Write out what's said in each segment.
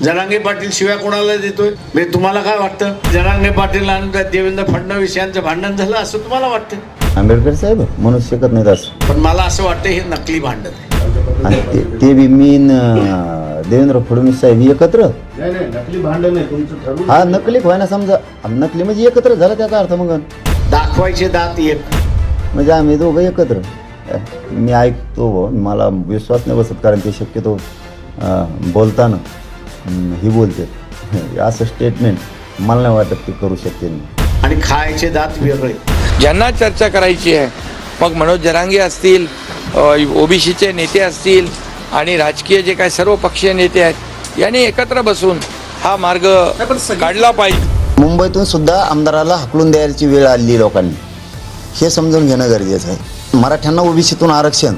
जरांगे पाटील शिव्या कोणाला देतोय? म्हणजे तुम्हाला काय वाटतं जरांगे पाटील आणि देवेंद्र फडणवीस यांचं भांडण झालं असं तुम्हाला वाटतं? आंबेडकर साहेब म्हणू शकत नाहीत असं, पण मला असं वाटतं हे नकली भांडण आहे. आणि ते बी मी देवेंद्र फडणवीस साहेब एकत्र. नकली भांडण आहे तुमचं ठरवून. हा नकली व्हायना समजा, नकली म्हणजे एकत्र झालं त्याचा अर्थ. मग दाखवायचे दात एक म्हणजे आम्ही दोघं एकत्र. मी ऐकतो, मला विश्वास नाही बसत, कारण ते शक्यतो बोलताना ही बोलते असं स्टेटमेंट मला नाही वाटत ते करू शकते. आणि खायचे दात वेगळे. ज्यांना चर्चा करायची आहे, मग मनोज जरांगे असतील, ओबीसीचे नेते असतील आणि राजकीय जे काय सर्व पक्षीय नेते आहेत, यांनी एकत्र बसून हा मार्ग काढला पाहिजे. मुंबईतून सुद्धा आमदाराला हाकलून द्यायची वेळ आली लोकांनी, हे समजून घेणं गरजेचं आहे. मराठ्यांना ओबीसीतून आरक्षण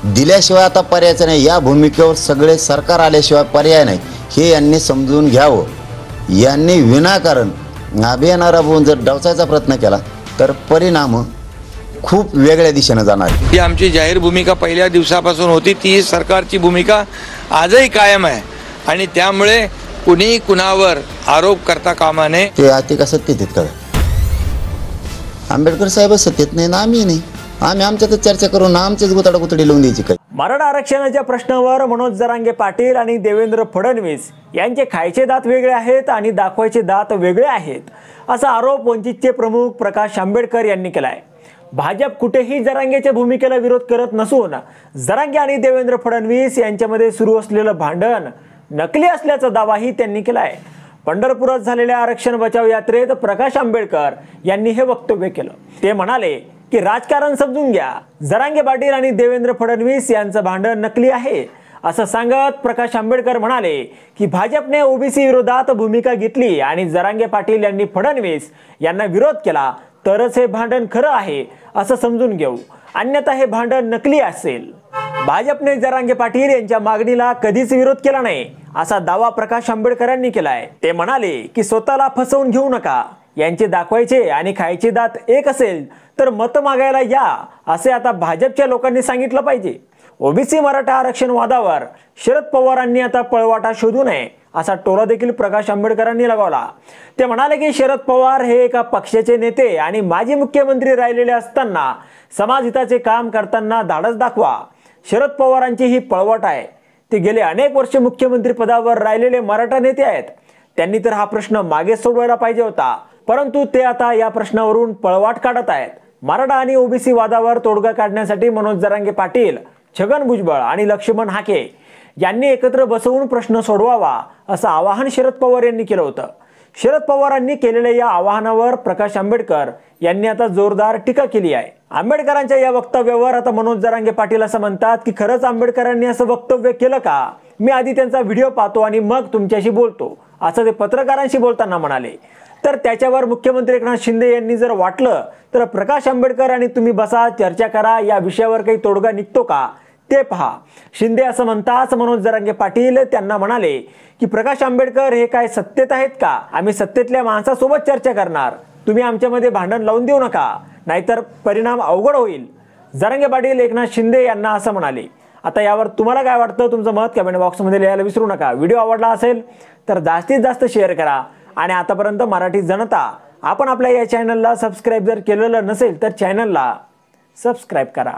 दिल्याशिवाय आता पर्यायचं नाही, या भूमिकेवर सगळे सरकार आल्याशिवाय पर्याय नाही, हे यांनी समजून घ्यावं. यांनी विनाकारण अभियान राबवून जर डावचायचा प्रयत्न केला तर परिणाम खूप वेगळ्या दिशेने जाणार. ही आमची जाहीर भूमिका पहिल्या दिवसापासून होती, ती सरकारची भूमिका आजही कायम आहे. आणि त्यामुळे कुणी कुणावर आरोप करता कामा नये. ते का सत्तेत आहेत का? आंबेडकर साहेब सत्तेत नाही ना आम्ही नाही, आम्ही आमच्यातच चर्चा करून आमचेच गुताडागुतडी लावून द्यायची काय? मराठा आरक्षणाच्या प्रश्नावर मनोज जरांगे पाटील आणि देवेंद्र फडणवीस यांचे खायचे दात वेगळे आहेत आणि दाखवायचे दात वेगळे आहेत, असा आरोप वंचितचे प्रमुख प्रकाश आंबेडकर यांनी केलाय. भाजप कुठेही जरांगेच्या भूमिकेला विरोध करत नसून जरांगे आणि देवेंद्र फडणवीस यांच्यामध्ये सुरू असलेलं भांडण नकली असल्याचा दावाही त्यांनी केलाय. पंढरपुरात झालेल्या आरक्षण बचाव यात्रेत प्रकाश आंबेडकर यांनी हे वक्तव्य केलं. ते म्हणाले की राजकारण समजून घ्या, जरांगे पाटील आणि देवेंद्र फडणवीस यांचं भांडण नकली आहे असं सांगत प्रकाश आंबेडकर म्हणाले की भाजपने ओबीसी विरोधात भूमिका घेतली आणि जरांगे पाटील यांनी फडणवीस यांना विरोध केला तरच हे भांडण खरं आहे असं समजून घेऊ, अन्यथा हे भांडण नकली असेल. भाजपने जरांगे पाटील यांच्या मागणीला कधीच विरोध केला नाही असा दावा प्रकाश आंबेडकरांनी केलाय. ते म्हणाले की स्वतःला फसवून घेऊ नका, यांचे दाखवायचे आणि खायचे दात एक असेल तर मत मागायला या असे आता भाजपच्या लोकांनी सांगितलं पाहिजे. ओबीसी मराठा आरक्षण वादावर शरद पवारांनी आता पळवाटा शोधू नये असा टोला देखील प्रकाश आंबेडकरांनी लगावला. ते म्हणाले की शरद पवार हे एका पक्षाचे नेते आणि माजी मुख्यमंत्री राहिलेले असताना समाजहिताचे काम करताना धाडस दाखवा. शरद पवारांची ही पळवाट आहे. ते गेले अनेक वर्ष मुख्यमंत्री पदावर राहिलेले मराठा नेते आहेत. त्यांनी तर हा प्रश्न मागे सोडवायला पाहिजे होता, परंतु ते आता या प्रश्नावरून पळवाट काढत आहेत. मराठा आणि ओबीसी वादावर तोडगा काढण्यासाठी मनोज जरांगे पाटील, छगन भुजबळ आणि लक्ष्मण हाके यांनी एकत्र बसवून प्रश्न सोडवावा असं आवाहन शरद पवार यांनी केलं होतं. शरद पवारांनी केलेल्या या आवाहनावर प्रकाश आंबेडकर यांनी आता जोरदार टीका केली आहे. आंबेडकरांच्या या वक्तव्यावर आता मनोज जरांगे पाटील असं म्हणतात की खरंच आंबेडकरांनी असं वक्तव्य केलं का? मी आधी त्यांचा व्हिडिओ पाहतो आणि मग तुमच्याशी बोलतो असं ते पत्रकारांशी बोलताना म्हणाले. तर त्याच्यावर मुख्यमंत्री एकनाथ शिंदे यांनी जर वाटलं तर प्रकाश आंबेडकर आणि तुम्ही बसा, चर्चा करा, या विषयावर काही तोडगा निघतो का ते पहा. शिंदे असं म्हणताच मनोज जरांगे पाटील त्यांना म्हणाले की प्रकाश आंबेडकर हे काय सत्तेत आहेत का? आम्ही सत्तेतल्या माणसासोबत चर्चा करणार, तुम्ही आमच्यामध्ये भांडण लावून देऊ नका, नाहीतर परिणाम अवघड होईल. जरांगे पाटील एकनाथ शिंदे यांना असं म्हणाले. आता यावर तुम्हाला काय वाटतं? तुमचं मत कमेंट बॉक्समध्ये लिहायला विसरू नका. व्हिडिओ आवडला असेल तर जास्तीत जास्त शेअर करा. आणि आतापर्यंत मराठी जनता, आपण आपल्या या चॅनलला सबस्क्राईब जर केलेलं नसेल तर चॅनलला सबस्क्राईब करा.